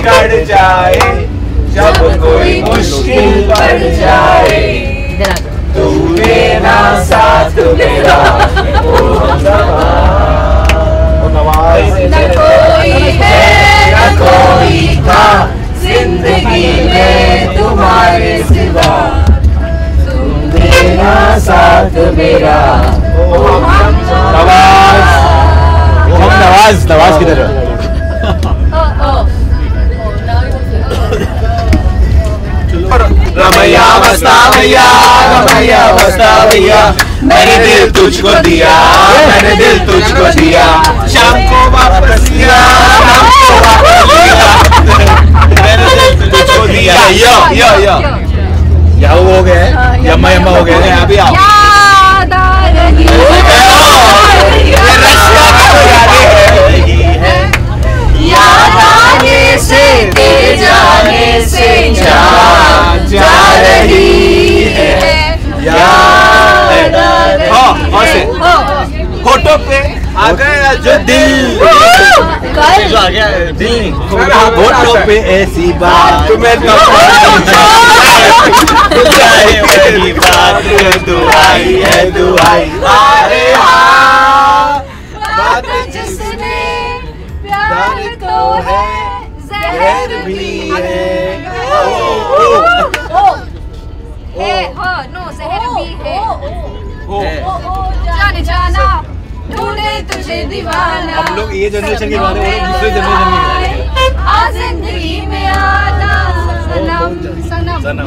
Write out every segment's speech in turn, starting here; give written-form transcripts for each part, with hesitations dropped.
बिगड़ जाए, जब कोई मुश्किल पड़ जाए, तू मेरा साथ मेरा न कोई है न कोई था जिंदगी में तुम्हारे सिवा, तुम मेरा साथ मेरा। नवाज किधर है? रमैया बस्ता भैया, रमैया बस्ता भैया, मैंने दिल तुझको दिया, मैंने दिल तुझको दिया, शाम को वापस लिया, शाम को वापस लिया, मैंने दिल तुझको दिया। यो यो यो क्या हो गए? यम्मा यम्मा हो गए। अभी आओ। याद आ रही है, याद आने से तेरे जाने से जान जा रही है, याद और से फोटो पे आ गया जो दिल, जो आ गया दिल फोटो पे ऐसी बात तुम्हें तो वही बात दुआई है दुआई। अरे हाँ बात जिसने प्यार तो है जहर भी है, नो जहर भी है, जाने जाना ढूंढे तुझे दीवाना। हम लोग ये जनरेशन के बारे में दूसरे जनरेशन के आज जिंदगी में आना, सनम सनम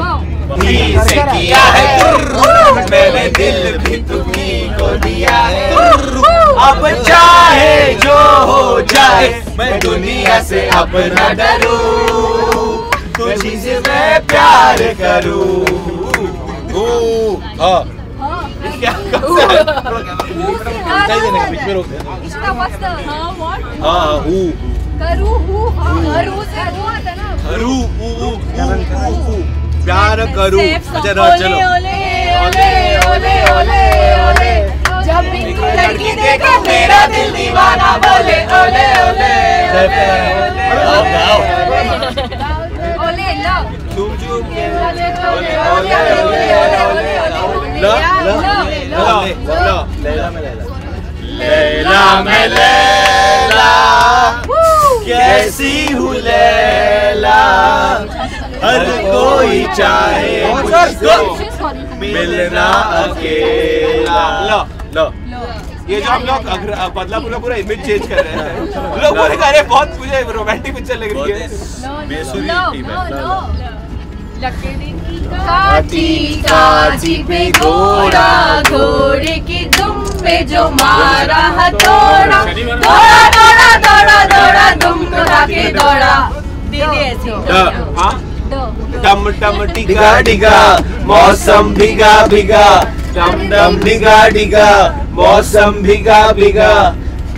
से किया है, मैंने दिल भी तुम्हीं को दिया है, अब चाहे जो हो जाए मैं दुनिया से अब न डरूं, तुझी से मैं प्यार करूं। क्या प्यार करूं। अच्छा चलो। जब भी कोई लड़की देखे मेरा दिल दीवाना बोले ओले ओले ओले लो तुम जो लैला मैं लैला कैसी हूँ लैला, हर कोई चाहे मुझको मिलना अकेला। लो लो ये जो हम लोग बदलापुर का पूरा इमेज चेंज कर रहे हैं, लोग बोले अरे बहुत मुझे रोमांटिक पिक्चर लग रही है। काटी काटी पे घोड़ा, घोड़े की दुम पे जो मारा हथौड़ा, दौड़ा दौड़ा दौड़ा दौड़ा दुम को लाके दौड़ा। दीदी ऐसे टम टम डिगा डिगा मौसम भीगा भीगा, टम टम डिगा डिगा मौसम भीगा भीगा।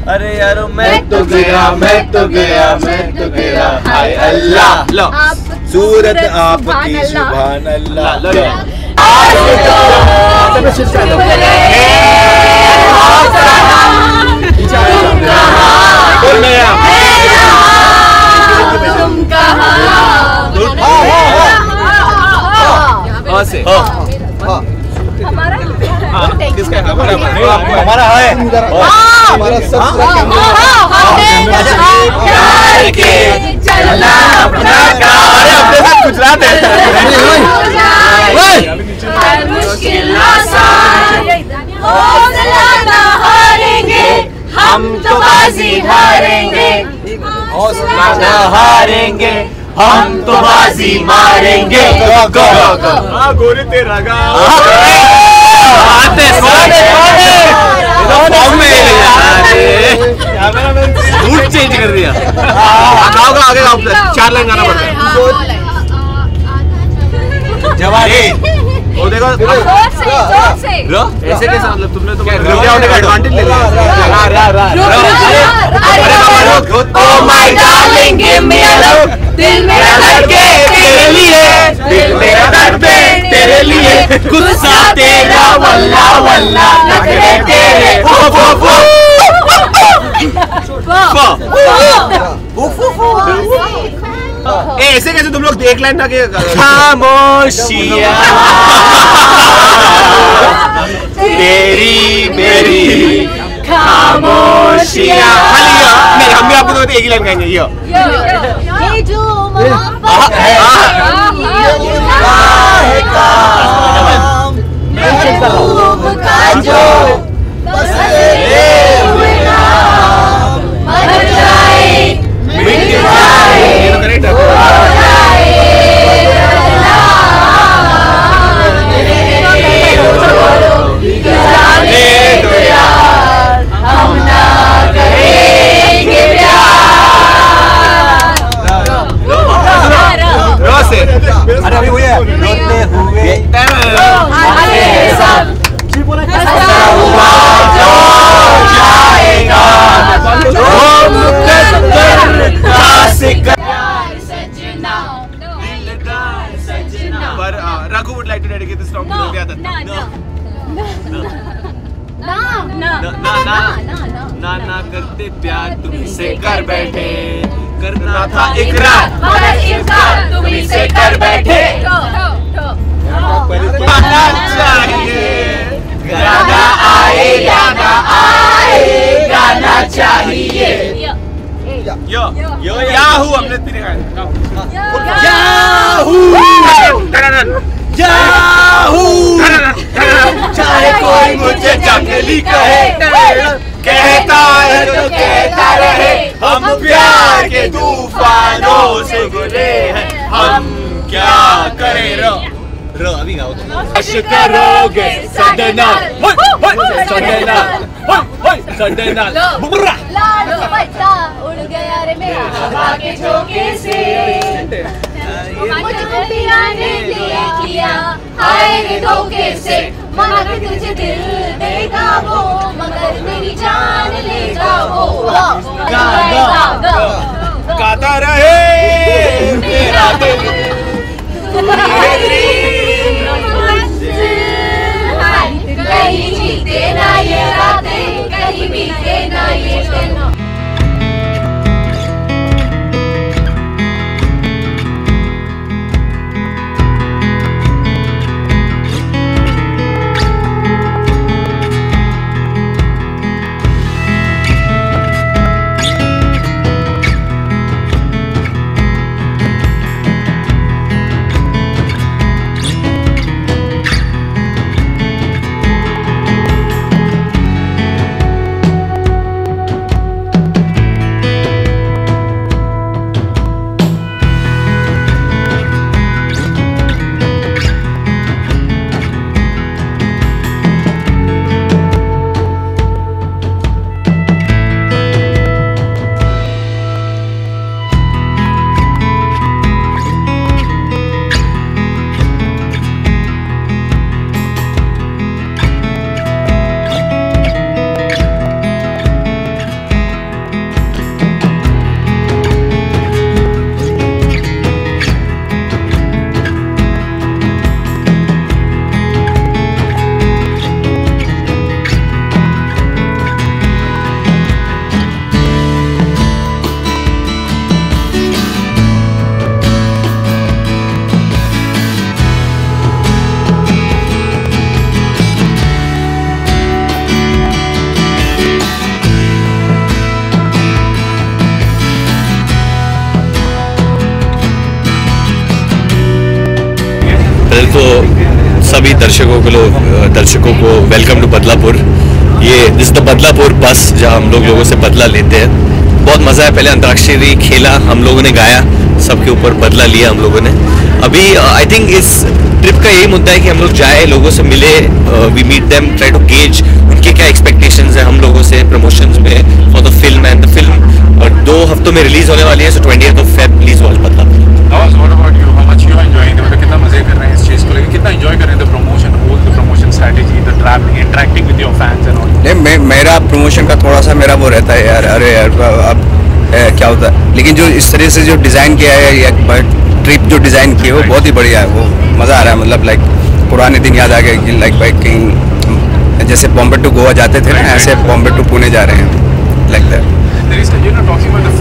अरे यारो मैं तो गया मैं तो गया मैं तो गया, हाय अल्लाह लो सूरत आपकी सुभान अल्लाह। तुम कहाँ किसका हमारा है हमारा चलना अपना गुजरात मुश्किल हारेंगे हम तो बाजी हारेंगे, हौसला न हारेंगे हम तो बाजी मारेंगे। गोरी तेरा रूट चेंज कर दिया। आगे 4 लाइन गाना पड़ता है। जवारी वो देखो ऐसे कैसा, मतलब तुमने तो एडवांटेज ले लिया। Oh my darling give me a love, दिल मेरा धड़के तेरे लिए, दिल मेरा धड़के तेरे लिए, गुस्सा तेरा वल्ला वल्ला नखरे तेरे फो फो फो फो फो फो फो। ऐसे कैसे तुम लोग एक लाइन ना के खामोशियाँ तेरी मेरी खामोशियाँ। नहीं हम भी आपको तो एक ही लाइन गाएंगे। यो ये जो मोहब्बत है महबूब का जो बसले हुए नाम मर जाए मिट जाए हो जाए जाने दो यार हम ना करेंगे अरे अभी वही है रोते हुए सब हंसता हुआ जो जाएगा वो मुकद्दर का सिकंदर सजना दिलदार सजना। पर Raghu would like to dedicate this song to Navya Datta। ना करते प्यार तुमसे कर बैठे करना था इकरार मगर इकरार तुम से कर बैठे। गाना चाहिए गाना आए गाना चाहिए। यो याहू हमने तेरे याहू चाहे कोई मुझे जंगली कहे कहता है तो कहता रहे हम प्यार के तूफानों से गुले हैं हम क्या करें। रो अभी गाओ करोगे सडना सडना सडना लाडो बच्चा उड़ गया रे मेरा हवा के झोंके से मुझको पिराने ले किया हाय रे धोखे से मगर तुझे दिल देगा वो मगर मेरी जान ले जाओ गाता रहे मेरा दिल कहीं जीते ना ये रातें कहीं बीते ना ये दिन। तो सभी दर्शकों को वेलकम टू बदलापुर। ये दिस द बदलापुर बस जहाँ हम लोगों से बदला लेते हैं। बहुत मज़ा है। पहले अंतराक्षरी खेला, हम लोगों ने गाया, सबके ऊपर बदला लिया हम लोगों ने। अभी आई थिंक इस ट्रिप का यही मुद्दा है कि हम लोग जाए, लोगों से मिले, we meet them, try to gauge उनके क्या एक्सपेक्टेशंस है हम लोगों से प्रमोशंस में for the film. And the film और 2 हफ्तों में रिलीज होने वाली है, so 20th of Feb please watch Badlapur. कितना मजे कर रहे हैं इस चीज को लेकर, कितना एंजॉय कर रहे हैं the promotion, whole the promotion strategy, the travelling, interacting with your fans and all. नहीं मेरा प्रमोशन का थोड़ा सा मेरा वो रहता है यार, अरे यार अब क्या होता है, लेकिन जो इस तरह से जो डिज़ाइन किया है या ट्रिप जो डिज़ाइन की है वो बहुत ही बढ़िया है, वो मज़ा आ रहा है। मतलब लाइक पुराने दिन याद आ गए कि लाइक भाई कहीं जैसे बॉम्बे टू गोवा जाते थे ना, ऐसे बॉम्बे टू पुणे जा रहे हैं like that. There is, you know, talking about the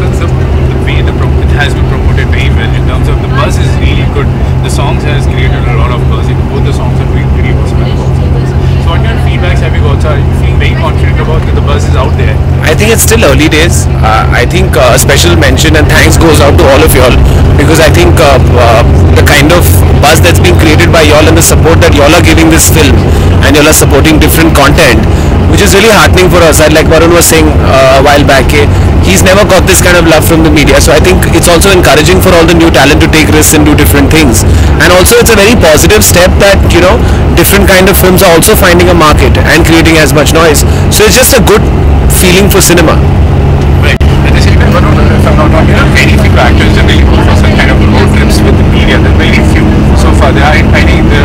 way it has been promoted very well in terms of the buzz is really good. The songs has created a lot of buzz. Both the songs are doing very well. So what kind of feedbacks have you got? Are you feeling very confident about that the buzz is out there? I think it's still early days. I think a special mention and thanks goes out to all of y'all, because I think the kind of buzz that's being created by y'all and the support that y'all are giving this film, and y'all are supporting different content, which is really heartening for us. And like Varun was saying a while back, he's never got this kind of love from the media. So I think it's also encouraging for all the new talent to take risks and do different things. And also it's a very positive step that, you know, different kind of films are also finding a market and creating as much noise. So it's just a good feeling for cinema. Right. At the same time, if I'm not wrong, there are very few actors generally go for some kind of road trips with the media. There are very few. So far, there are, I think, the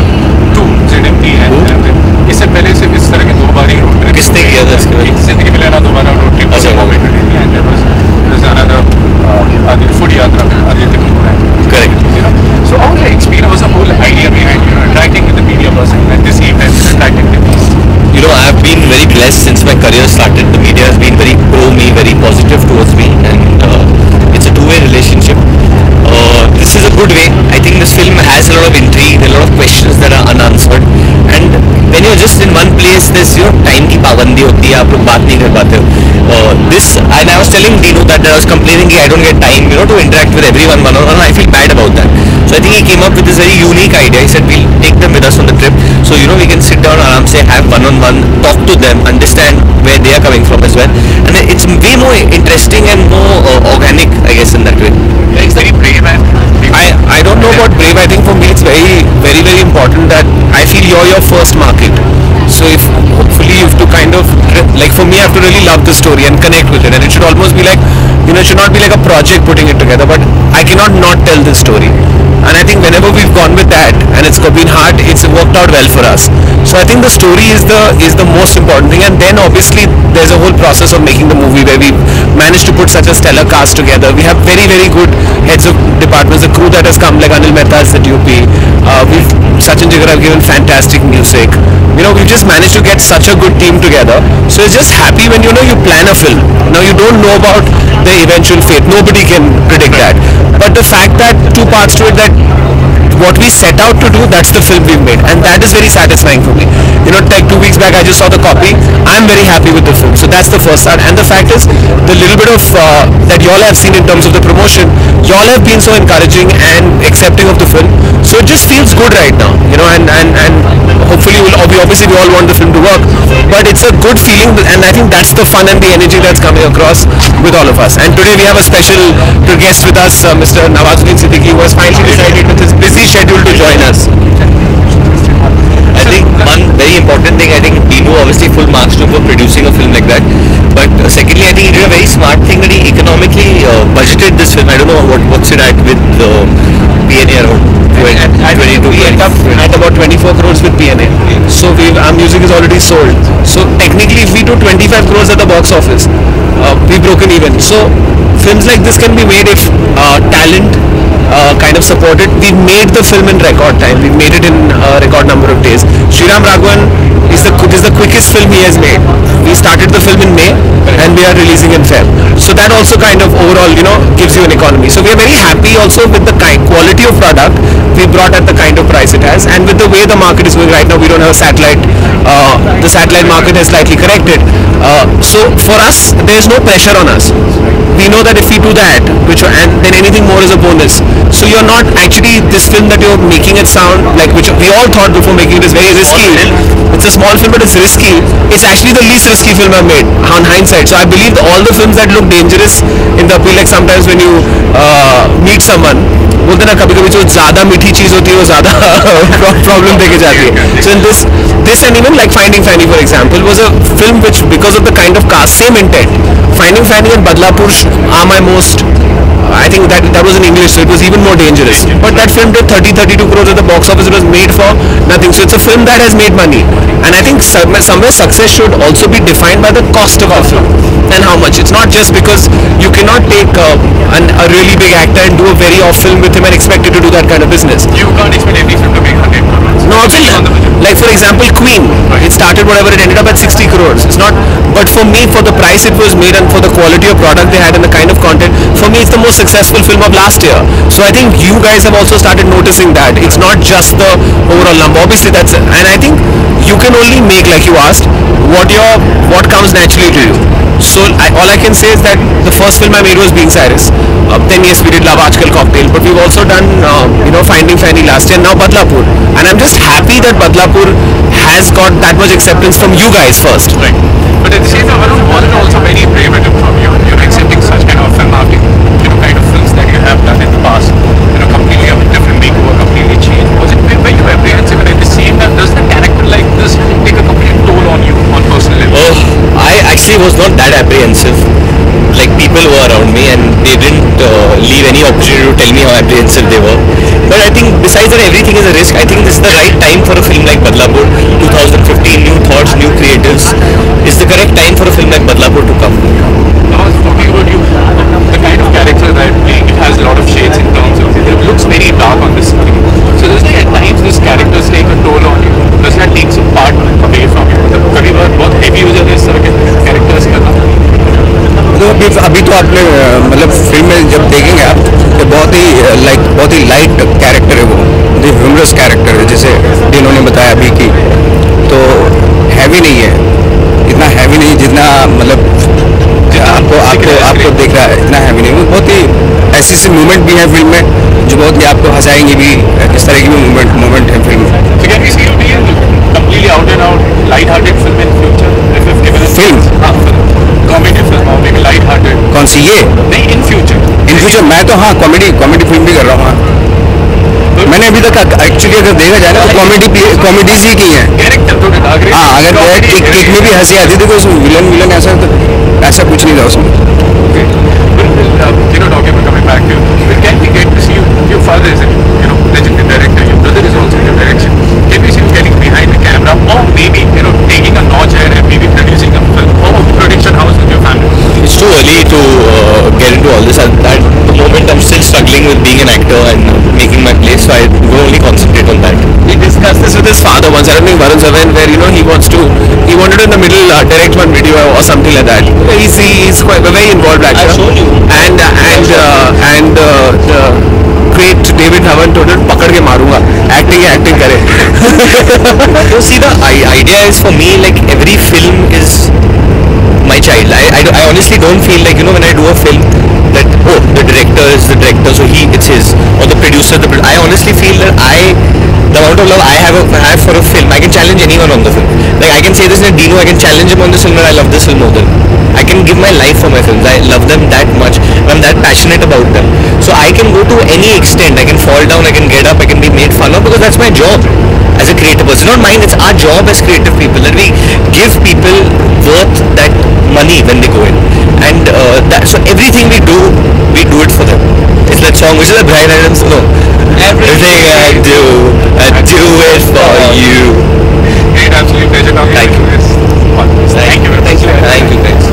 two, ZMT and इससे पहले से इस तरह के 2 बार ही road trip किसने किया था इसके पहले? जिंदगी में लेना 2 बार रोड ट्रिप अच्छा and there was another food yatra Aditya Kapoor. Correct. So how the experience was the whole idea behind interacting with the media person at the same time interacting with them? You know, I've been very blessed since my career started. The media has been very pro me, very positive towards me, and it's a two-way relationship. This is a good way. I think this film has a lot of intrigue, a lot of questions that are unanswered, and when you're just in one place, there's your time की पाबंदी होती है, आप लोग बात नहीं कर पाते हो. This, and I was telling Dino that I was complaining that I don't get time, you know, to interact with everyone one-on-one. I feel bad about that. So I think he came up with this very unique idea. He said we'll take them with us on the trip, so you know we can sit down and say have one-on-one, talk to them, understand where they are coming from as well, and it's way more interesting and more organic, I guess, in that way. It's very brave and I don't know about brave. I think for me it's very important that I feel you're your first market. So if hopefully you have to kind of, like for me, I have to really love the story and connect with it, and it should almost be like, you know, it should not be like a project putting it together, but I cannot not tell this story. And I think whenever we've gone with that and it's been hard, it's worked out well for us. So I think the story is the most important thing, and then obviously there's a whole process of making the movie where we managed to put such a stellar cast together. We have very good heads of departments. The crew that has come, like Anil Mehta is the DOP. Sachin Jigar have given fantastic music. You know, we've just managed to get such a good team together. So it's just happy when you know you plan a film. Now you don't know about the eventual fate. Nobody can predict that. But the fact that 2 parts to it, that what we set out to do, that's the film we've made, and that is very satisfying for me. You know, like 2 weeks back I just saw the copy. I'm very happy with the film. So that's the first start. And the fact is, the little bit of that y'all have seen in terms of the promotion, y'all have been so encouraging and accepting of the film. So it just feels good right now, you know, and hopefully obviously we all want the film to work, but it's a good feeling, and I think that's the fun and the energy that's coming across with all of us. And today we have a special guest with us, Mr. Nawazuddin Siddiqui, who has finally decided with his busy schedule to join us. I think one very important thing, I think Dino obviously full marks to for producing a film like that, but secondly I think he did a very smart thing that he economically budgeted this film. I don't know what's it at with PNA around 22. We end up at about 24 crores with PNA. So our music is already sold. So technically if we do 25 crores at the box office, we've broken even. So films like this can be made if talent kind of supported. We've made the film in record time. We've made it in a record number of days. Sriram Raghavan is the quickest film he has made. We started the film in May and we are releasing in Feb. So that also kind of overall, you know, gives you an economy. So we are very happy also with the quality of product we brought at the kind of price it has, and with the way the market is going right now. We don't have a satellite. The satellite market has slightly corrected. So for us, there's no pressure on us. We know that if we do that, and then anything more is a bonus. So you're not actually, this film that you're making it sound like, which we all thought before making it is very risky. It's a small film but it's risky. It's actually the least risky film I've made on hindsight. So I believe all the films that look dangerous in the appeal, like sometimes when you meet someone, बोलते ना कभी कभी जो ज़्यादा मीठी चीज़ होती है वो ज़्यादा प्रॉब्लम देके जाती है. So in this and even like Finding Fanny for example was a film which, because of the kind of cast, same intent. Finding Fanny and Badlapur are my most, I think that was in English, so it was even more dangerous. But that film did 30-32 crores at the box office. It was made for nothing. So it's a film that has made money. And I think somewhere success should also be defined by the cost of a film and how much. It's not just because you cannot take a really big actor and do a very off film with him and expect it to do that kind of business. You can't expect every film to make 100 crores. No, also, like for example, Queen. It started whatever, it ended up at 60 crores. It's not, but for me, for the price it was made and for the quality of product they had and the kind of content, for me it's the most successful film of last year. So I think you guys have also started noticing that. It's not just the overall number. Obviously that's, and I think you can only make, like you asked, what comes naturally to you. So all I can say is that the first film I made was Being Cyrus. Then yes, we did Love Aajkal Cocktail, but we've also done Finding Fanny last year, now Badlapur. And I'm just happy that Badlapur has got that much acceptance from you guys first. Right. But at the same time, Varun, wasn't also very brave from you. You're accepting such kind of film after kind of films that you have done in the past. Completely a different makeover, completely changed. Were you apprehensive? And at the same time, does the character like this take a complete toll on you on personal level? I actually was not that apprehensive. Like, people were around me and they didn't leave any opportunity to tell me how apprehensive they were. But I think besides that everything is a risk, I think this is the right time for a film like Badlapur. 2015, new thoughts, new creatives. It's the correct time for a film like Badlapur to come. I was talking about you, the kind of character that I'm playing, it has a lot of shades in terms of, it looks very dark on the screen. So does at times this characters take a toll on you? Does that take some part away from you? कभी बहुत heavy हो जाते हैं इस तरह के characters करना? तो अभी तो आपने मतलब फिल्म में जब देखेंगे आप तो बहुत ही लाइट कैरेक्टर है वो, बहुत ही ह्यूमरस कैरेक्टर है, जैसे इन्होंने बताया अभी की, तो हैवी नहीं है, इतना हैवी नहीं जितना मतलब आपको दिख रहा है, इतना हैवी नहीं, बहुत ही ऐसी मूवमेंट भी है फिल्म में जो बहुत ही आपको हंसाएंगी भी, इस तरह की भी मूवमेंट है फिल्म में. So can we see you being completely out and out light-hearted film in future? Comedy film और maybe light-hearted. कौन सी ये? नहीं, in future मैं तो हाँ कॉमेडी फिल्म भी कर रहा हूँ. मैंने अभी तक एक्चुअली अगर देखा जाए ना तो कॉमेडीज ही की है. कैरेक्टर तो हाँ, अगर एक में भी हंसी आती थी तो उसमें विलन ऐसा कुछ नहीं था उसमें. Talking about coming back to you, can we get to see you? Your father is a legendary director. Your brother is also in your direction. Can we see you getting behind the camera, or maybe taking a notch ahead and maybe producing a film or production house with your family? It's too early to get into all this. At the moment, I'm still struggling with being an actor and making my place, so I will only concentrate on that. He discussed this with his father once. I don't think Varun Savan, where he wanted to in the middle direct one video or something like that. He's quite a very involved actor. I've shown you. And the great David Dhawan told him, "Pakad ke marunga." Acting करे. So see, the idea is for me, like, every film is my child. I honestly don't feel like, when I do a film that, the director is the director, so it's his, or the producer, I honestly feel that the amount of love I have for a film, I can challenge anyone on the film. Like, I can say this in a Dino, I can challenge him on this film, and I love this film more than. I can give my life for my films. I love them that much. I'm that passionate about them. So I can go to any extent. I can fall down, I can get up, I can be made fun of, because that's my job as a creative person. Not mine, it's our job as creative people, that we give people worth that money when they go in. And so everything we do it for them. It's that song, which is a Bryan Adams, no. Everything I do it for you. Great, absolutely pleasure talking to you. Thank you. Thank you guys.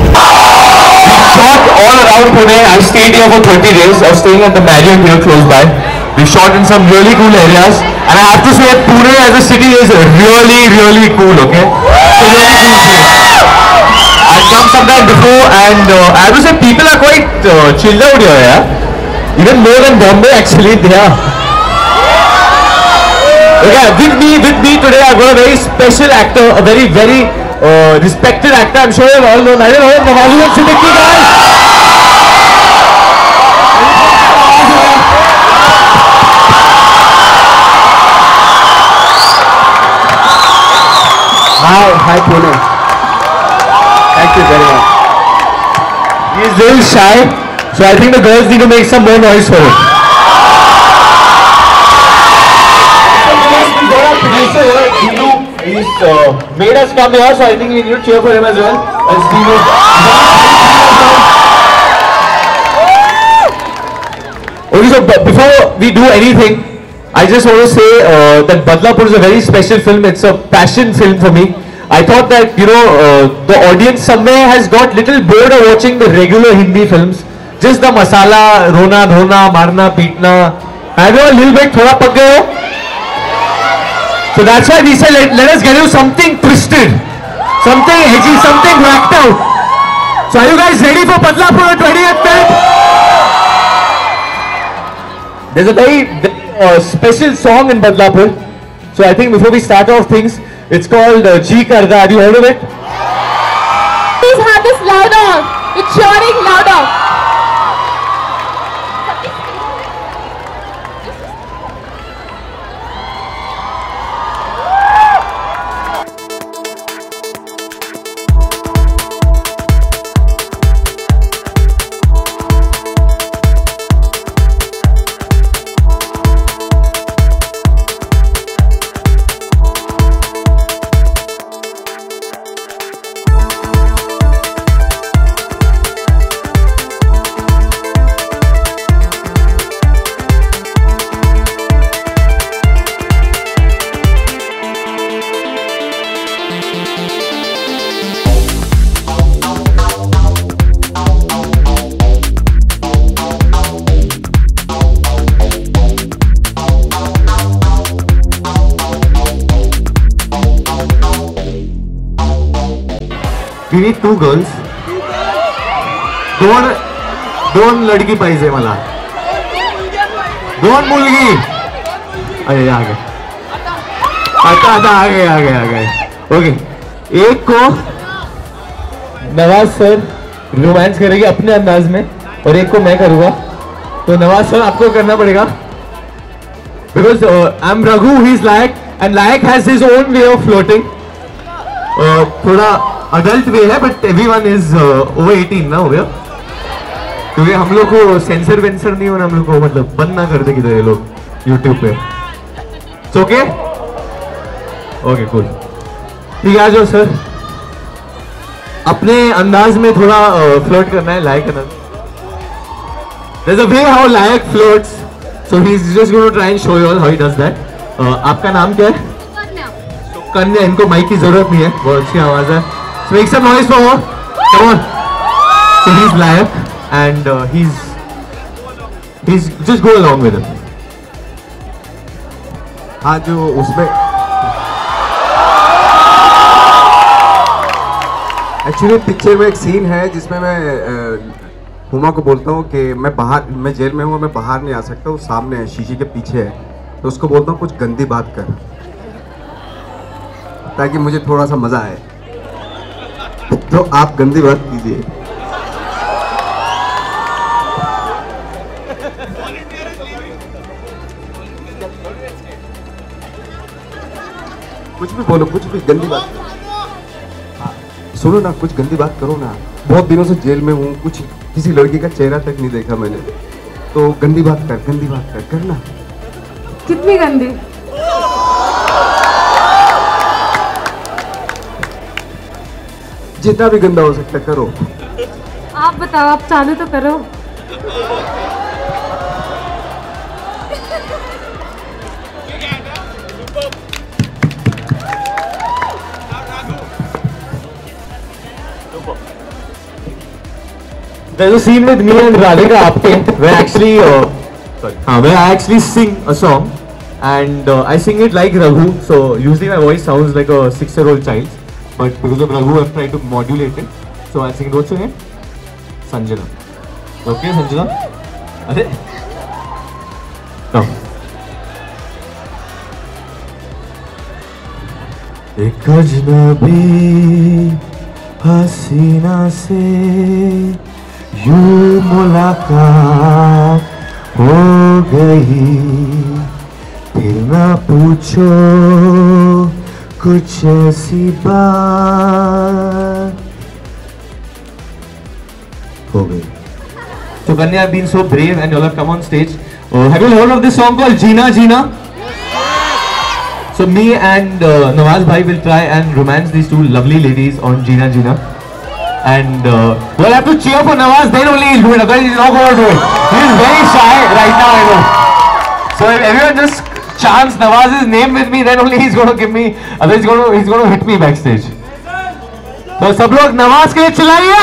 Shot all around Pune. I stayed here for 20 days. I was staying at the Marriott here close by. We shot in some really cool areas, and I have to say Pune as a city is really, really cool. Okay, so really cool place. I've come sometime before, and I have to say people are quite chilled out here. Yeah, even more than Bombay actually. They are. Okay, with me today I've got a very special actor, a very respected actor. I'm sure you all know. I don't know, Nawazuddin Siddiqui, guys. Hi Pune. Thank you very much. He's a little shy, so I think the girls need to make some more noise for him. He's made us come here, so I think we need to cheer for him as well. Okay, so before we do anything, I just want to say that Badlapur is a very special film. It's a passion film for me. I thought that, the audience somewhere has got little bored of watching the regular Hindi films. Just the masala, rona, dhona, marna, peetna. I know a little bit, thoda pak gaye ho? So that's why we said let us get you something twisted, something edgy, something whacked out. So are you guys ready for Badlapur on 20th Feb? There's a very special song in Badlapur. So I think before we start off things, it's called Ji Karda. Have you heard of it? Please have this louder. It's cheering louder. We need 2 girls. दोन लड़की पाहिजे मला. 2 मुलगी. अरे आ गए. आता आ गए. Okay. एक को नवाज सर रोमांस करेगी अपने अंदाज में और एक को मैं करूँगा. तो नवाज सर आपको करना पड़ेगा. Because I'm Raghu, he's Layak, and Layak has his own way of flirting. थोड़ा अडल्ट वे है, बट एवरीवन इज ओवर 18 ना हो गया, क्योंकि हम लोग को सेंसर वेंसर नहीं होना, हम लोग को मतलब बंद ना कर दे किधर ये लोग यूट्यूब पे. Okay cool. ठीक है, आ जाओ सर. अपने अंदाज में थोड़ा फ्लर्ट करना है. लायक करना. There's a way how Layak flirts, so he's just going to try and show you all how he does that. आपका नाम क्या है? कन्या. इनको माइक की जरूरत नहीं है, बहुत अच्छी आवाज है. So make some noise for her. Come on. So he's Layak and he's just go along with him. हाँ, जो उसमें एक्चुअली पिक्चर में एक सीन है जिसमें मैं हुमा को बोलता हूँ कि मैं जेल में हूँ, मैं बाहर नहीं आ सकता. वो सामने है, शीशे के पीछे है. तो उसको बोलता हूँ कुछ गंदी बात कर, ताकि मुझे थोड़ा सा मजा आए. तो आप गंदी बात कीजिए. कुछ भी बोलो, कुछ भी गंदी बात. सुनो ना, कुछ गंदी बात करो ना. बहुत दिनों से जेल में हूँ, कुछ किसी लड़की का चेहरा तक नहीं देखा मैंने. तो गंदी बात कर करना. कितनी गंदी? जितना भी गंदा हो सकता करो. आप बताओ, आप चालू तो करो. There's a scene with me and Radhika Apte where actually where I actually sing a song and I sing it like Raghu, so usually my voice sounds like a 6-year-old child's. But because of Raghu, I've tried to modulate it. So I'll sing it. What's your name? Sanjana. Okay, Sanjana? Are no. एक अजनबी हसीना से यूं मुलाकात हो गई, फिर ना पूछो कुछ ऐसी बात हो गई. So Kanya have been so brave and you all have come on stage. Have you heard of this song called Jeena Jeena? So me and Nawaz bhai will try and romance these two lovely ladies on Jeena Jeena. And we'll have to cheer for Nawaz, then only he'll do it. Otherwise he's not going to do it. He's very shy right now, I know. So if everyone just chants Nawaz's name with me, then only he's going to give me, otherwise he's going to hit me backstage. So सब लोग नवाज के लिए चिल्लाइए.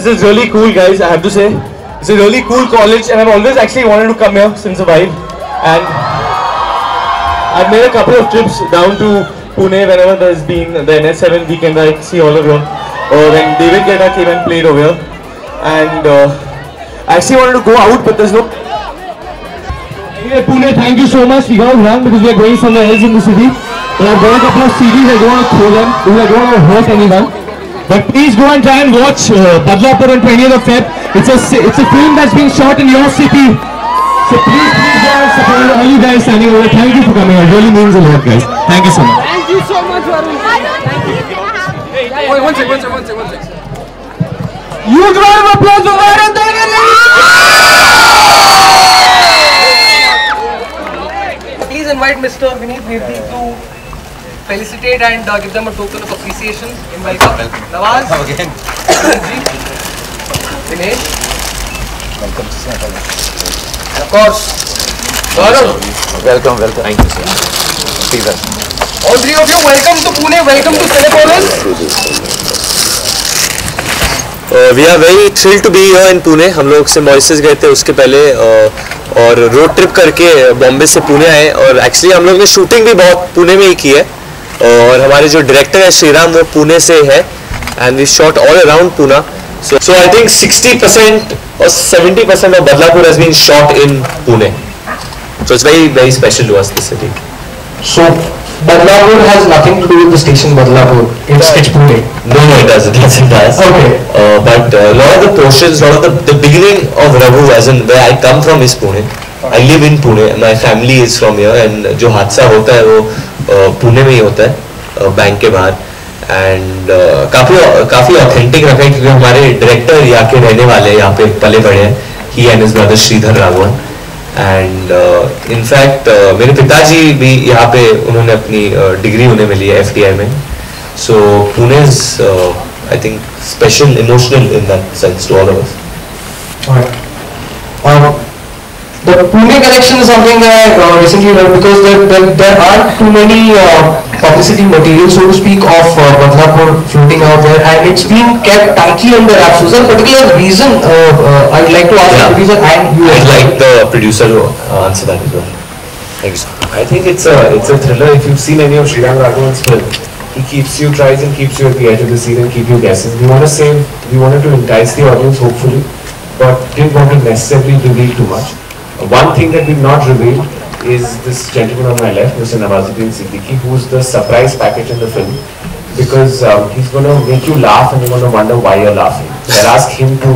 This is really cool, guys. I have to say, it's a really cool college, and I've always actually wanted to come here since a while. And I've made a couple of trips down to Pune whenever there's been the NS7 weekend. I see all of you. When David Guetta came and played over here, and I actually wanted to go out, but there's no. Anyway, Pune, thank you so much. We got run because we are going somewhere else in the city. But I've got a couple of CDs. I don't want to throw them because I don't want to hurt anyone. But please go and try and watch Badlapur on 20th of Feb. It's a film that's being shot in your city. So please go and support all you guys standing over. Thank you for coming. It really means a lot, guys. Thank you so much. Thank you so much, Varun. Wait, one sec. Huge round of applause for Varun Devaney! Please invite Mr. Vineet Nirthi to felicitate and give them a token of appreciation in welcome. Nawaz. Again. Dinesh. Welcome to Singapore. And of course, Varun. Welcome. Thank you, sir. Please, sir. All three of you, welcome to Pune, welcome to Cinepolis. We are very thrilled to be here in Pune. हम लोग Symbiosis गए थे उसके पहले और road trip करके बॉम्बे से पुणे आए और एक्चुअली हम लोग ने शूटिंग भी बहुत पुणे में ही की है और हमारे जो डायरेक्टर है श्रीराम वो पुणे से है and we shot all around Pune. So I think 60% or 70% of Badlapur has been shot in Pune. So it's very special to us, this city. So Badlapur has nothing to do with the station Badlapur. It's Pune. No, it doesn't. Yes, it does. Okay. But a lot of the portions, a lot of the beginning of Raghu, as in where I come from, is Pune. I live in Pune. My family is from here, and जो हादसा होता है वो पुणे में ही होता है bank के बाहर. And काफी ऑथेंटिक रखा है क्योंकि हमारे डायरेक्टर यहाँ के रहने वाले यहाँ पे पले बड़े हैं. He and his brother Sridhar Raghavan. And in fact मेरे पिताजी भी यहाँ पे उन्होंने अपनी डिग्री उन्हें मिली है FTI में. So Pune is I think special emotional in that sense to all of us. The Pune connection is something that I recently learned because there aren't too many publicity materials, so to speak, of Badlapur floating out there, and it's been kept tightly under wraps. So, is there a particular reason? I'd like to ask the producer and you. I'd like the producer to answer that as well. Thank you, sir. I think it's a thriller. If you've seen any of Sriram Raghavan's film, he tries and keeps you at the edge of the seat and keep you guessing. We wanted to entice the audience, hopefully, but didn't want to necessarily reveal too much. One thing that we've not revealed is this gentleman on my left, Mr. Nawazuddin Siddiqui, who's the surprise package in the film, because he's going to make you laugh and you're going to wonder why you're laughing. I'll ask him to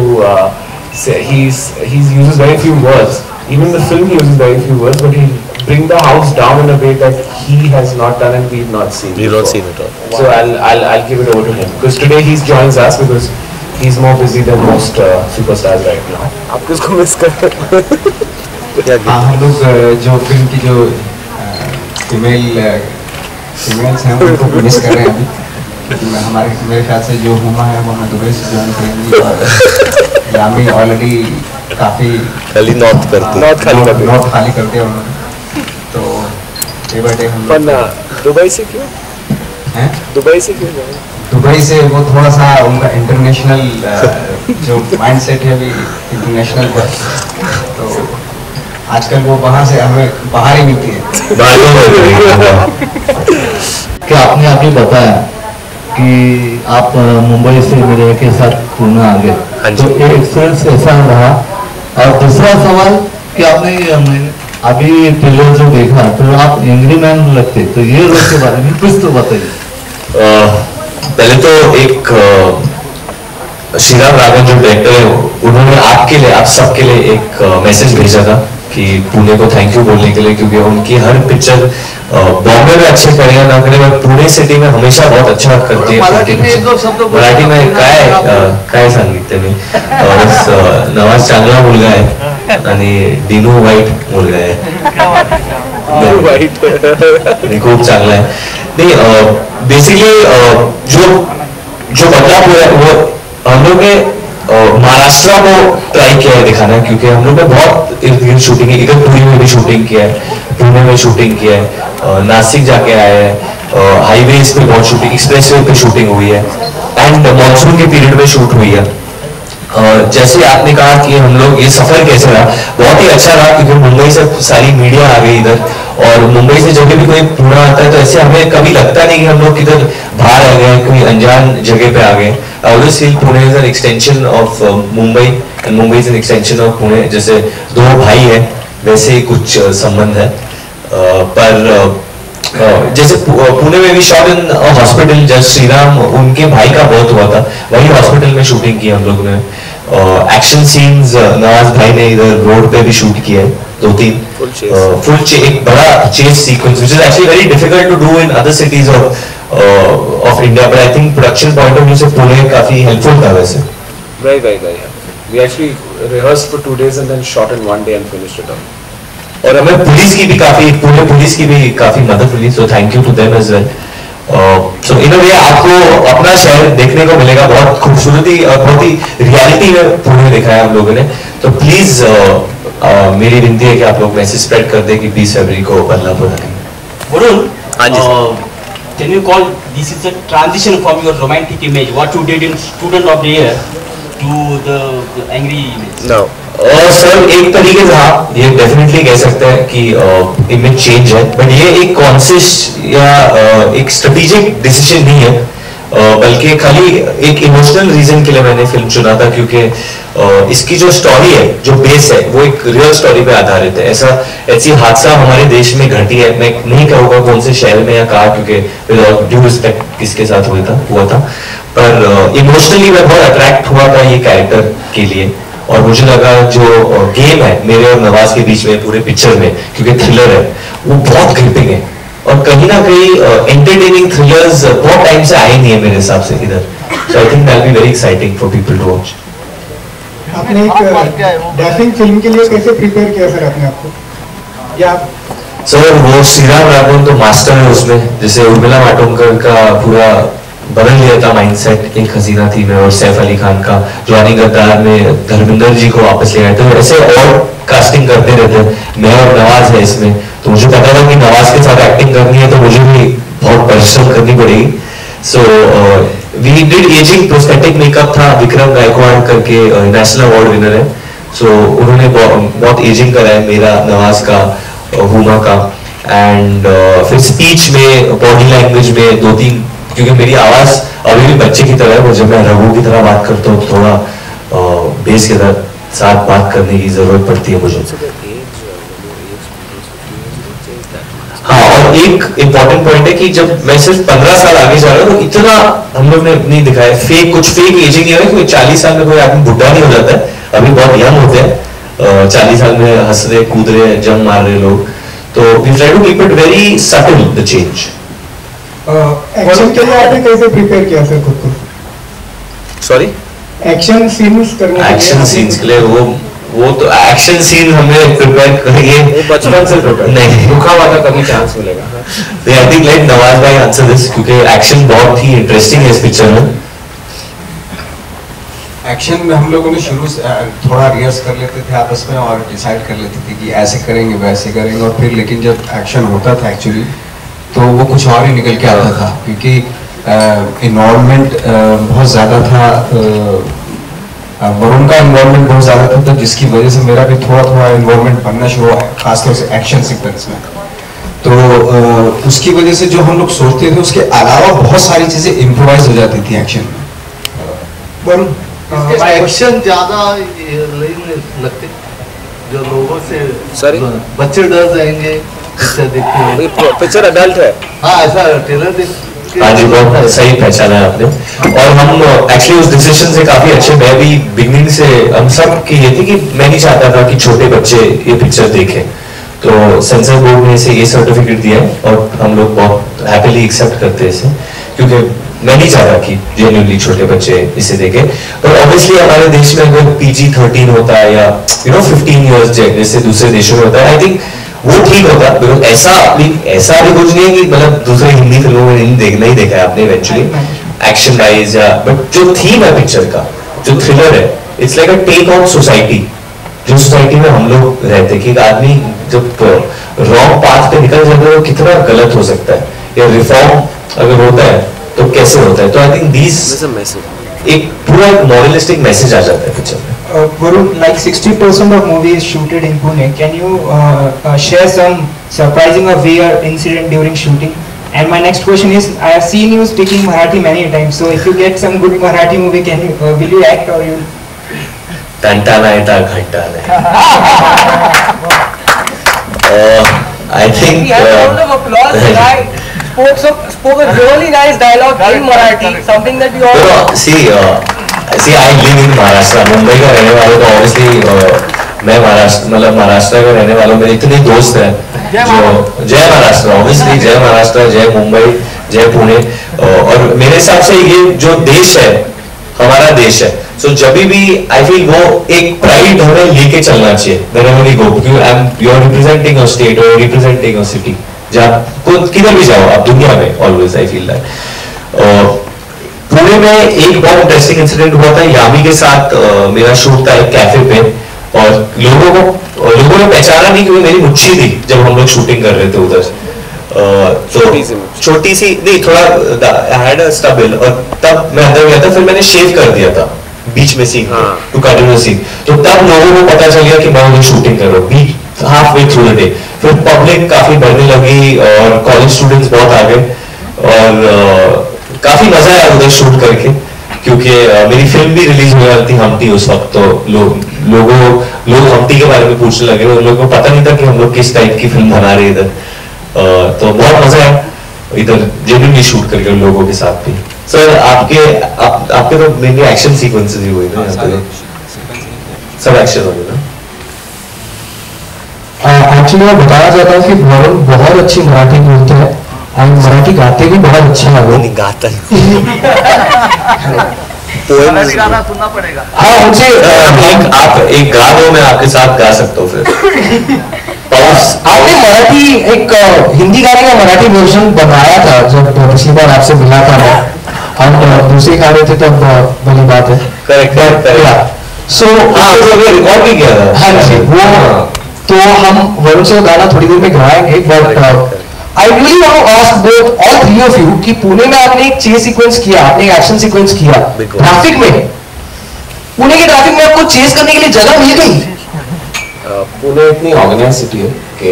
say, he uses very few words. Even the film uses very few words, but he'll bring the house down in a way that he has not done and we've not seen. We've not seen it all. So I'll give it over to him because today he joins us because he's more busy than most superstars right now. आप किसको miss कर रहे हैं? हम लोग जो film की जो फीमेल्स हैं उनको मिस कर रहे हैं अभी क्योंकि मेरे ख्याल से जो हुमा है वो हमें दुबई से ज्वाइन करेंगी और यामी ऑलरेडी काफ़ी खाली नॉर्थ खाली कर दिया उन्होंने. तो ये बर्थडे हम लोग दुबई से क्यों हैं? दुबई से क्यों दुबई से वो थोड़ा सा उनका इंटरनेशनल जो माइंडसेट है भी इंटरनेशनल है. तो आजकल वो वहाँ से हमें बाहर ही मिलती है. क्या आपने अभी बताया कि आप मुंबई से मेरे के साथ पुणे आ गए, तो एक एक्सपीरियंस ऐसा रहा. और दूसरा सवाल कि आपने अभी ट्रेलर जो देखा तो आप एंग्री मैन लगते, तो ये रोल के बारे में कुछ तो बताइए. पहले तो एक श्रीराम राघवन जो डायरेक्टर है उन्होंने आपके लिए, आप सबके लिए एक मैसेज भेजा था कि पुणे को थैंक यू बोलने के लिए, क्योंकि उनकी हर पिक्चर बॉम्बे में अच्छे करे या ना करे बट पुणे सिटी में हमेशा बहुत अच्छा करती है. मराठी में काय सांगितलं मी नवाज चांगला मुलगा आहे आणि दिनू वाईट मुलगा आहे. खूप चांगला आहे. नहीं बेसिकली जो बदलापुर है वो हम लोग ने महाराष्ट्र को ट्राई किया है दिखाना, क्योंकि हम लोग ने बहुत इर्द गिर्द शूटिंग की. इधर पुरी में भी शूटिंग किया है, पुणे में शूटिंग किया है, नासिक जाके आए हैं, हाईवेज पे बहुत शूटिंग, एक्सप्रेसवे पे शूटिंग हुई है एंड मॉनसून के पीरियड में शूट हुई है. जैसे आपने कहा कि हम लोग ये सफर कैसे रहा, बहुत ही अच्छा रहा क्योंकि मुंबई से सारी मीडिया आ गई इधर, और मुंबई से जब भी कोई पुणे आता है तो ऐसे हमें कभी लगता नहीं कि हम लोग किधर बाहर आ गए, कोई अनजान जगह पे आ गए. I always feel Pune is an extension of Mumbai and Mumbai is an extension of Pune. जैसे दो भाई हैं वैसे ही कुछ संबंध है. पर जैसे पुणे में भी shot in hospital, just Shriram उनके भाई का बहुत हुआ था, वही हॉस्पिटल में शूटिंग की हम लोगों ने. एक्शन सीन्स नवाज भाई ने इधर रोड पे भी शूट किया है, 2-3 फुल एक बड़ा chase sequence which is actually very difficult to do in other cities of India, but I think production point of view से पुणे काफी हेल्पफुल था वैसे. Right. We actually rehearsed for 2 days and then shot in 1 day and finished it up. और हमें police की भी काफी, Pune police की भी काफी मदद मिली, so thank you to them as well. So in a way आपको अपना शहर देखने को मिलेगा, बहुत खूबसूरती और बहुत ही रियलिटी में पुणे देखा है हम लोगों ने. तो प्लीज मेरी विनती है कि आप लोग मैसेज स्प्रेड कर दे कि 20 फरवरी को बदलापुर आएंगे. वरुण, हाँ जी. Can you call this is a transition from your romantic image what you did in Student of the Year to the angry image? No. Sir एक तरीके से हाँ, ये डेफिनेटली कह सकते हैं कि इमेज चेंज है, बट ये एक कॉन्शियस या एक स्ट्रेटेजिक डिसीजन नहीं है, बल्कि खाली एक इमोशनल रीजन के लिए मैंने फिल्म चुना था, क्योंकि इसकी जो स्टोरी है, जो बेस है, वो एक रियल स्टोरी पे आधारित है. ऐसी हादसा हमारे देश में घटी है, मैं नहीं कहूँगा कौन से शहर में या कहा, क्योंकि ड्यू रिस्पेक्ट किसके साथ हुआ था, पर इमोशनली मैं बहुत अट्रैक्ट हुआ था ये कैरेक्टर के लिए. और मुझे लगा जो गेम है मेरे और नवाज के बीच में पूरे पिक्चर में, क्योंकि थ्रिलर है, वो बहुत ग्रिपिंग है, और कहीं ना कहीं एंटरटेनिंग थ्रिलर्स बहुत टाइम से आए नहीं है मेरे हिसाब से इधर. So I think that will be very exciting for people to watch. आपने एक डैशिंग फिल्म के लिए कैसे प्रिपेयर किया सर अपने आप को? या सर वो श्रीराम राघवन तो मास्टर है उसमें, जैसे उर्मिला मातोंडकर का पूरा बदल लिया था माइंडसेट, एक हसीना थी में, और सैफ अली खान का जवानी गद्दार में धर्मेंद्र जी को वापस ले आए थे. ऐसे और कास्टिंग करते रहते. मैं और नवाज है इसमें, तो मुझे पता था कि नवाज के साथ एक्टिंग करनी है तो मुझे भी बहुत परिश्रम करनी पड़ेगी. So we did ageing prosthetic makeup था, विक्रम गायकवाड़ करके नेशनल अवार्ड विनर है, सो उन्होंने बहुत एजिंग करा है मेरा, नवाज का, हुमा का. एंड फिर स्पीच में, बॉडी लैंग्वेज में 2-3, क्योंकि मेरी आवाज अभी भी बच्चे की तरह है, जब मैं रघु की तरह बात करता हूँ थोड़ा बेस के साथ बात करने की जरूरत पड़ती है मुझे. हाँ, और एक इम्पोर्टेंट पॉइंट है कि जब मैं सिर्फ 15 साल आगे जा रहा हूँ तो इतना हम लोग ने नहीं दिखाया, कुछ फेक एजिंग नहीं है. 40 साल में कोई आदमी बुढ़ा नहीं हो जाता है, अभी बहुत यंग होते हैं, 40 साल में हंस रहे, कूद रहे, जंग मार रहे लोग. तो we try to keep it very subtle the change. Action के लिए आपने कैसे प्रिपेयर किया सर खुद को? सॉरी, एक्शन सीन्स करने, एक्शन सीन्स के लिए वो तो एक्शन सीन हमें प्रिपेयर करेंगे बचपन से प्रिपेयर नहीं, रुका हुआ था, कभी चांस मिलेगा. आई थिंक लेट नवाज भाई आंसर दिस, क्योंकि एक्शन बहुत ही इंटरेस्टिंग है इस पिक्चर में. एक्शन में हम लोगों ने शुरू से थोड़ा रिहर्स कर लेते थे आपस में और डिसाइड कर लेते थे कि ऐसे करेंगे वैसे करेंगे, और फिर लेकिन जब एक्शन होता था एक्चुअली तो वो कुछ और ही निकल के आता था, क्योंकि इन्वॉल्वमेंट बहुत ज़्यादा था, वरुण का इन्वॉल्वमेंट बहुत ज़्यादा था, तो जिसकी वजह से मेरा भी थोड़ा इन्वॉल्वमेंट बनना शुरू हुआ, खासतौर से एक्शन सीक्वेंस में. तो उसकी वजह से जो हम लोग सोचते थे उसके अलावा बहुत सारी चीज़ें इम्प्रोवाइज हो जाती थी एक्शन में. वरुण, एक्शन ज़्यादा लगते जो लोगों से, सॉरी, बच्चे डर जाएंगे पिक्चर अडल्ट है. हाँ, ऐसा ट्रेलर देख. हाँ जी, बहुत सही पहचाना है आपने. और हम एक्चुअली उस डिसीजन से काफी अच्छे, मैं भी बिगनिंग से हम सब की ये थी कि मैं नहीं चाहता था कि छोटे बच्चे ये पिक्चर देखें, तो सेंसर बोर्ड ने इसे ये सर्टिफिकेट दिया है और हम लोग बहुत हैप्पीली एक्सेप्ट करते हैं इसे, क्योंकि मैं नहीं चाहता कि जेन्युइनली छोटे बच्चे इसे देखें. पर ऑब्वियसली हमारे देश में अगर PG-13 होता है या 15 इयर्स जैसे दूसरे देशों में होता है, आई थिंक वो ठीक होता, बिकॉज ऐसा भी कुछ नहीं है कि मतलब दूसरे हिंदी फिल्मों में नहीं देखा है आपने इवेंचुअली एक्शन वाइज, या बट जो थीम है पिक्चर का, जो थ्रिलर है, it's like a take on society, जो सोसाइटी में हम लोग रहते हैं कि एक आदमी जब रॉन्ग पाथ पे निकल जाता है तो कितना गलत हो सकता है, या रिफॉर्म अगर होता है तो कैसे होता है. तो आई थिंक दीज एक पूरा मॉरलिस्टिक मैसेज आ जाता है पिक्चर में. Varun, like 60% of movie is shooted in Pune. Can you share some surprising or weird incident during shooting? And my next question is, I have seen you speaking Marathi many times. So if you get some good Marathi movie, can you will you act or you? Tanta nahi ta ghanta nahi. I think. We have a round of applause, right? Spoke a really nice dialogue in Marathi, something that we all. See, I live in Maharashtra. Mumbai का रहने वालों का obviously मैं महाराष्ट्र का रहने वालों में इतने दोस्त हैं जो जय महाराष्ट्र, obviously जय महाराष्ट्र, जय मुंबई, जय पुणे. और मेरे हिसाब से ये जो देश है हमारा देश है, so जब भी I feel वो एक प्राइड हमें लेके चलना चाहिए wherever we go, because you are representing your state or representing your city. जब किधर भी जाओ आप दुनिया में, always I feel that. Pune में एक बहुत इंटरेस्टिंग इंसिडेंट हुआ था यामी के साथ. मेरा शूट था एक कैफे पे और लोगों ने पहचाना नहीं कि वो मेरी मुच्छी थी जब हम लोग शूटिंग कर रहे थे उधर. तो छोटी सी नहीं, थोड़ा हैड अ स्टबल, और तब मैं अंदर गया था, फिर मैंने शेव कर दिया था बीच में सीन टू कंटिन्यू सीन. तो तब लोगों को पता चल गया कि मैं उधर शूटिंग कर रहा हूँ half way through the day. फिर पब्लिक काफी बढ़ने लगी और कॉलेज स्टूडेंट्स बहुत आ गए और काफी मजा आया उधर शूट करके, क्योंकि मेरी फिल्म भी रिलीज होने वाली थी हम्टी उस वक्त. तो लोग हम्टी के बारे में पूछने लगे, उन लोगों को पता नहीं था कि हम लोग किस टाइप की फिल्म बना रहे हैं इधर. तो बहुत मजा आया इधर जेन्युइनली शूट करके उन लोगों के साथ भी. सर आपके तो मेनली एक्शन सीक्वेंसेस ही हुए ना, सब एक्शन हो गए ना. एक्चुअली मैं बताना चाहता हूँ कि वरुण बहुत अच्छी मराठी बोलते हैं और मराठी गाते भी बहुत अच्छा है. वो नहीं गाता गाना सुनना पड़ेगा. हाँ, मुझे आप एक गा दो, मैं आपके साथ गा सकता हूँ फिर. आपने मराठी एक हिंदी गाने का मराठी वर्जन बनाया था जब पिछली बार आपसे मिला था मैं, हम दूसरे गा रहे थे तब बड़ी बात है. करेक्ट. सो रिकॉर्ड भी किया था. हाँ जी, वो तो हम वरुण से गाना थोड़ी देर में गाएंगे. But I really want to ask both all three of you कि पुणे में आपने एक चेस सीक्वेंस किया, आपने एक एक्शन सीक्वेंस किया ट्रैफिक में. पुणे के ट्रैफिक में आपको चेस करने के लिए जगह मिल गई? पुणे इतनी ऑर्गेनाइज सिटी है कि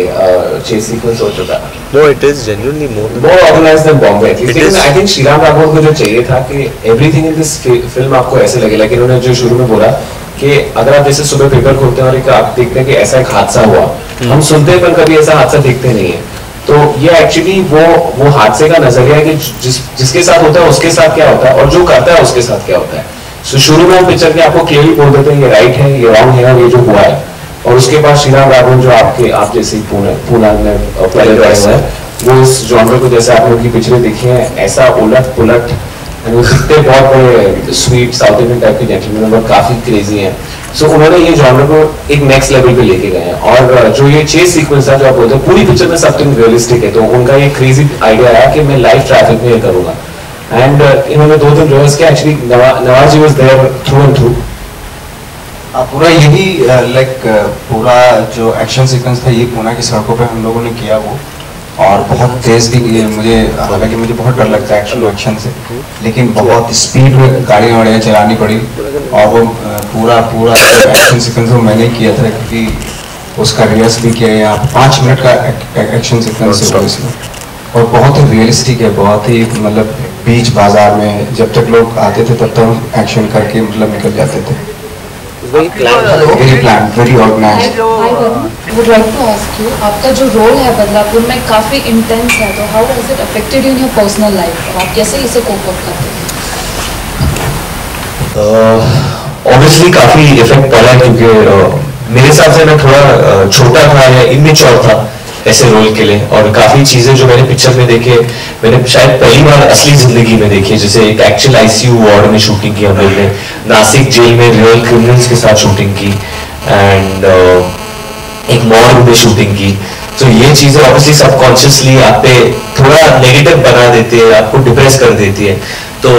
चेस सीक्वेंस हो चुका है. No, it is genuinely more organised than Bombay. लेकिन आई थिंक श्रीराम राघवन को जो चाहिए था कि एवरीथिंग इन दिस फिल्म आपको ऐसे लगे, लेकिन उन्होंने जो शुरू में बोला कि अगर आप जैसे सुबह पेपर खोलते हैं और आप देखते हैं कि ऐसा एक हादसा हुआ, हम सुनते हैं पर कभी ऐसा हादसा देखते नहीं है. तो ये एक्चुअली वो हादसे का नजरिया है कि जिसके साथ होता है उसके साथ क्या होता है और जो करता है उसके साथ क्या होता है. सो शुरू में हम पिक्चर के आपको क्लियरली बोल देते हैं ये राइट है, ये रॉन्ग है, और ये जो हुआ है. और उसके बाद श्रीराम राघवन जो आप जैसे पूना में पहले रहे हुए हैं, वो इस जॉनर को जैसे आप लोगों की पिक्चरें देखी हैं ऐसा उलट पुलट, वो दिखते बहुत बड़े स्वीट साउथ इंडियन टाइप के जेंटलमैन और काफी क्रेजी हैं. सो उन्होंने ये जॉनर को एक नेक्स्ट लेवल पे लेके गए हैं. और जो ये चेस सीक्वेंस है जो आप बोलते हैं पूरी पिक्चर में समथिंग रियलिस्टिक है, तो उनका ये क्रेजी आइडिया आया कि मैं लाइव ट्रैफिक में ये करूंगा. एंड इन्होंने 2 दिन रोज के actually Nawaz ji was there through and through. पूरा यही लाइक पूरा जो एक्शन सीक्वेंस था ये पुणे की सड़कों पे हम लोगों ने किया वो, और बहुत तेज भी. मुझे हालांकि मुझे बहुत डर लगता है एक्शन से, लेकिन बहुत स्पीड में गाड़ियाँ चलानी पड़ी. और वो पूरा एक्शन सीक्वेंस वो मैंने किया था क्योंकि उसका रिहर्स भी किया. यहाँ 5 मिनट का एक्शन सीक्वेंस है इसमें, और बहुत ही रियलिस्टिक है, बहुत ही मतलब बीच बाजार में जब तक लोग आते थे तब तक हम एक्शन करके मतलब निकल जाते थे. Very planned, very organized. Would like to ask you, आपका जो रोल है बदलापुर में काफी इंटेंस है, तो how has it affected you in your personal life? आप कैसे इसे कोप अप करते हैं? Obviously काफी इफेक्ट पड़ा है, क्योंकि मेरे हिसाब से मैं थोड़ा छोटा था या इमेच्योर था ऐसे रोल के लिए, और काफी चीजें जो मैंने पिक्चर में देखे मैंने शायद पहली बार असली जिंदगी में देखी. जैसे एक एक्चुअल आईसीयू वार्ड में शूटिंग की हम लोग ने, नासिक जेल में रियल क्रिमिनल्स के साथ शूटिंग की, एंड एक मॉर्ग में शूटिंग की. तो ये चीजें ऑब्वियसली सबकॉन्शियसली आप पे थोड़ा नेगेटिव बना देती है, आपको डिप्रेस कर देती है. तो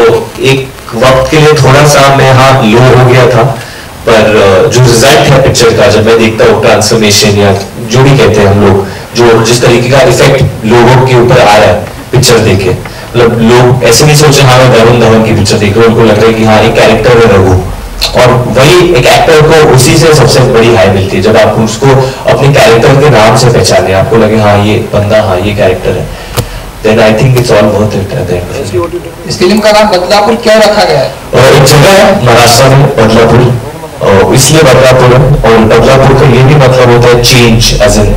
एक वक्त के लिए थोड़ा सा मैं लो हो गया था, पर जो रिजल्ट है पिक्चर का जब मैं देखता हूँ ट्रांसफॉर्मेशन या जो भी कहते हैं हम लोग, जो जिस तरीके का इफेक्ट लोगों के ऊपर आ रहा है पिक्चर देखे, मतलब लोग ऐसे नहीं सोचे हाँ मैं वरुण धवन की पिक्चर देख रहा हूँ, उनको लग रहा है कि हाँ एक कैरेक्टर है रघु, और वही एक एक्टर को उसी से सबसे बड़ी हाई मिलती है जब आप उसको अपने कैरेक्टर के नाम से पहचाने, आपको लगे हाँ ये बंदा, हाँ ये कैरेक्टर है, then I think it's all worth it at the end. इस फिल्म का नाम बदलापुर क्यों रखा गया है? एक जगह है महाराष्ट्र में बदलापुर, इसलिए बदलापुर है, और बदलापुर का ये भी मतलब होता है चेंज, एज इन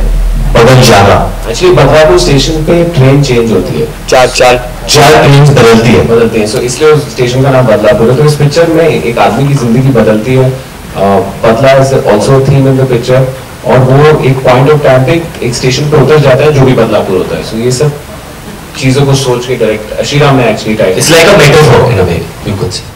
बदल जाना। एक्चुअली बदलापुर स्टेशन पे ट्रेन चेंज होती है, चार ट्रेन बदलती है, सो इसलिए उस स्टेशन का नाम बदलापुर है। तो इस पिक्चर में एक आदमी की जिंदगी बदलती है, बदला is also theme in the picture, और वो एक पॉइंट ऑफ टाइम पे एक स्टेशन पे उतर जाता है जो भी बदलापुर होता है। सो ये सब चीजों को सोच के डायरेक्ट श्रीराम ने actually type, it's like a metaphor in a way, you could say.